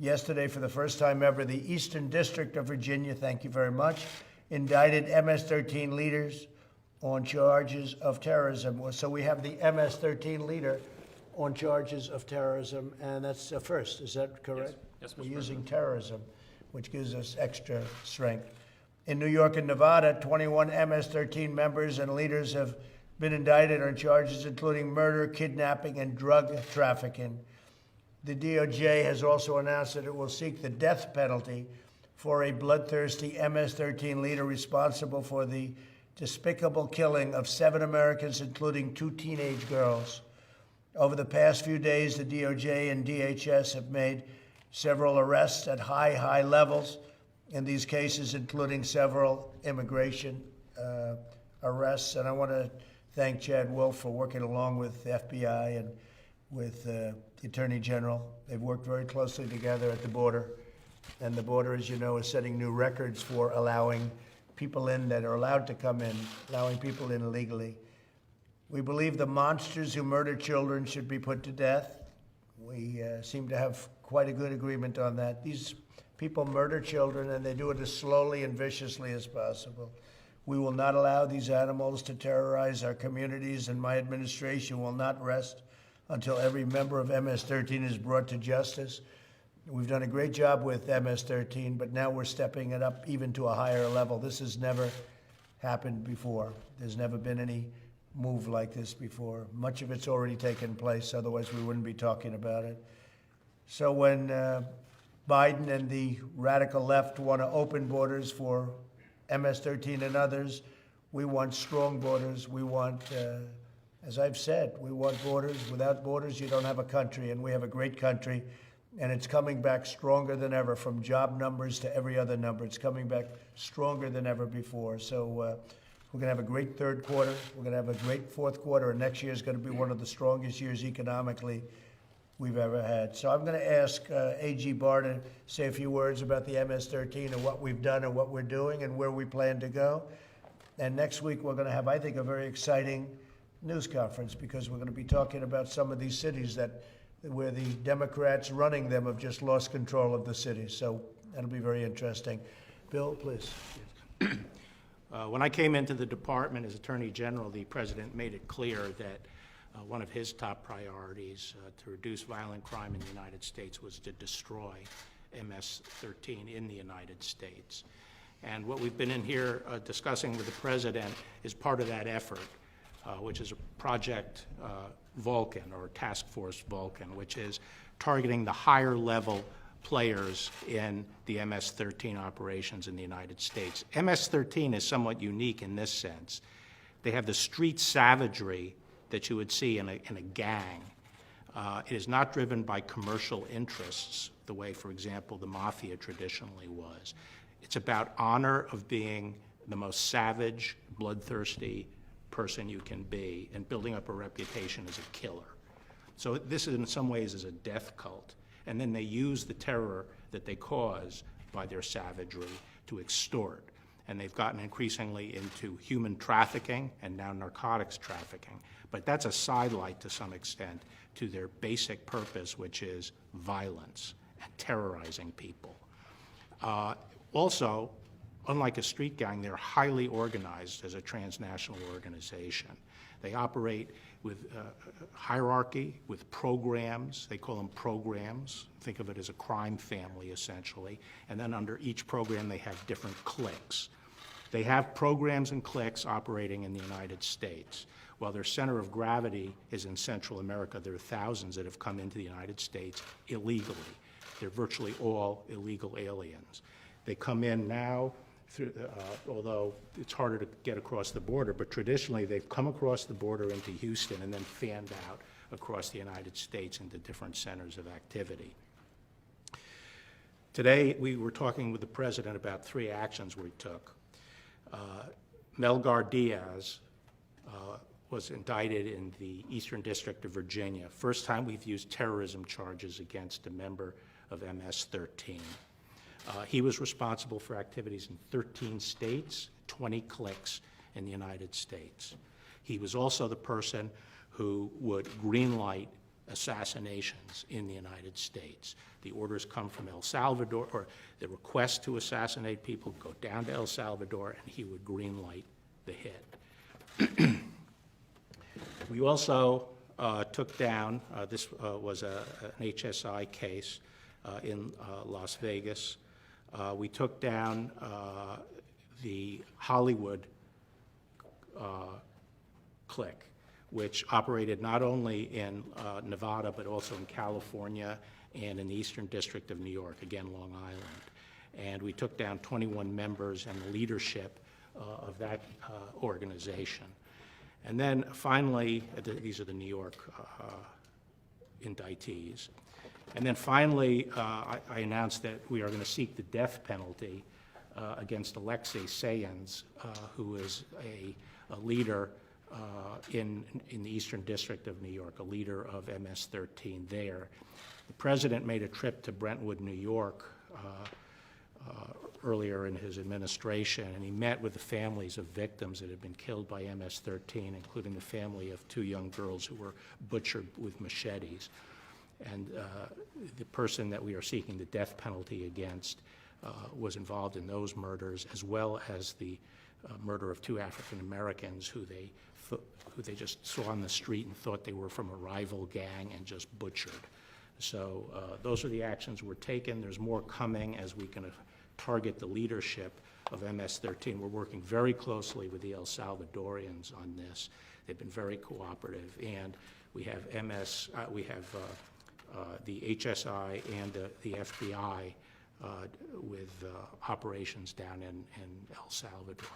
Yesterday, for the first time ever, the Eastern District of Virginia, thank you very much, indicted MS-13 leaders on charges of terrorism. So we have the MS-13 leader on charges of terrorism, and that's a first. Is that correct? Yes, Mr. We're using President. terrorism, which gives us extra strength. In New York and Nevada, 21 MS-13 members and leaders have been indicted on charges including murder, kidnapping, and drug trafficking. The DOJ has also announced that it will seek the death penalty for a bloodthirsty MS-13 leader responsible for the despicable killing of 7 Americans, including 2 teenage girls. Over the past few days, the DOJ and DHS have made several arrests at high levels in these cases, including several immigration arrests. And I want to thank Chad Wolf for working along with the FBI and with the Attorney General. They've worked very closely together at the border. And the border, as you know, is setting new records for allowing people in that are allowed to come in, allowing people in illegally. We believe the monsters who murder children should be put to death. We seem to have quite a good agreement on that. These people murder children, and they do it as slowly and viciously as possible. We will not allow these animals to terrorize our communities, and my administration will not rest until every member of MS-13 is brought to justice. We've done a great job with MS-13, but now we're stepping it up even to a higher level. This has never happened before. There's never been any move like this before. Much of it's already taken place, otherwise we wouldn't be talking about it. So when Biden and the radical left want to open borders for MS-13 and others, we want strong borders. We want, as I've said, we want borders. Without borders, you don't have a country, and we have a great country, and it's coming back stronger than ever, from job numbers to every other number. It's coming back stronger than ever before. So we're going to have a great third quarter. We're going to have a great fourth quarter, and next year is going to be one of the strongest years economically we've ever had. So I'm going to ask AG Barr to say a few words about the MS-13 and what we've done and what we're doing and where we plan to go. And next week we're going to have, I think, a very exciting news conference, because we're going to be talking about some of these cities where the Democrats running them have just lost control of the cities. So that'll be very interesting. Bill, please. When I came into the department as Attorney General, the President made it clear that one of his top priorities to reduce violent crime in the United States was to destroy MS-13 in the United States. And what we've been in here discussing with the President is part of that effort, which is a Project Vulcan, or Task Force Vulcan, which is targeting the higher level players in the MS-13 operations in the United States. MS-13 is somewhat unique in this sense. They have the street savagery that you would see in a gang. It is not driven by commercial interests the way, for example, the mafia traditionally was. It's about honor of being the most savage, bloodthirsty person you can be and building up a reputation as a killer. So this in some ways is a death cult. And then they use the terror that they cause by their savagery to extort. And they've gotten increasingly into human trafficking and now narcotics trafficking. But that's a sidelight to some extent to their basic purpose, which is violence and terrorizing people. Also, unlike a street gang, they're highly organized as a transnational organization. They operate with hierarchy, with programs. They call them programs. Think of it as a crime family, essentially. And then under each program, they have different cliques. They have programs and cliques operating in the United States. While their center of gravity is in Central America, there are thousands that have come into the United States illegally. They're virtually all illegal aliens. They come in now, although it's harder to get across the border, but traditionally they've come across the border into Houston and then fanned out across the United States into different centers of activity. Today, we were talking with the President about 3 actions we took. Melgar Diaz was indicted in the Eastern District of Virginia. First time we've used terrorism charges against a member of MS-13. He was responsible for activities in 13 states, 20 cliques in the United States. He was also the person who would greenlight assassinations in the United States. The orders come from El Salvador, or the request to assassinate people go down to El Salvador, and he would greenlight the hit. We also took down, this was an HSI case in Las Vegas. We took down the Hollywood clique, which operated not only in Nevada, but also in California and in the Eastern District of New York, again, Long Island. And we took down 21 members and the leadership of that organization. And then finally, these are the New York indictees. And then finally, I announced that we are going to seek the death penalty against Alexei Sayans, who is a leader in the Eastern District of New York, a leader of MS-13 there. The president made a trip to Brentwood, New York earlier in his administration, and he met with the families of victims that had been killed by MS-13, including the family of 2 young girls who were butchered with machetes. And the person that we are seeking the death penalty against was involved in those murders, as well as the murder of 2 African Americans who they just saw on the street and thought they were from a rival gang and just butchered. So those are the actions we're taking. There's more coming as we can target the leadership of MS-13. We're working very closely with the El Salvadorians on this. They've been very cooperative, and we have the HSI and the FBI with operations down in El Salvador.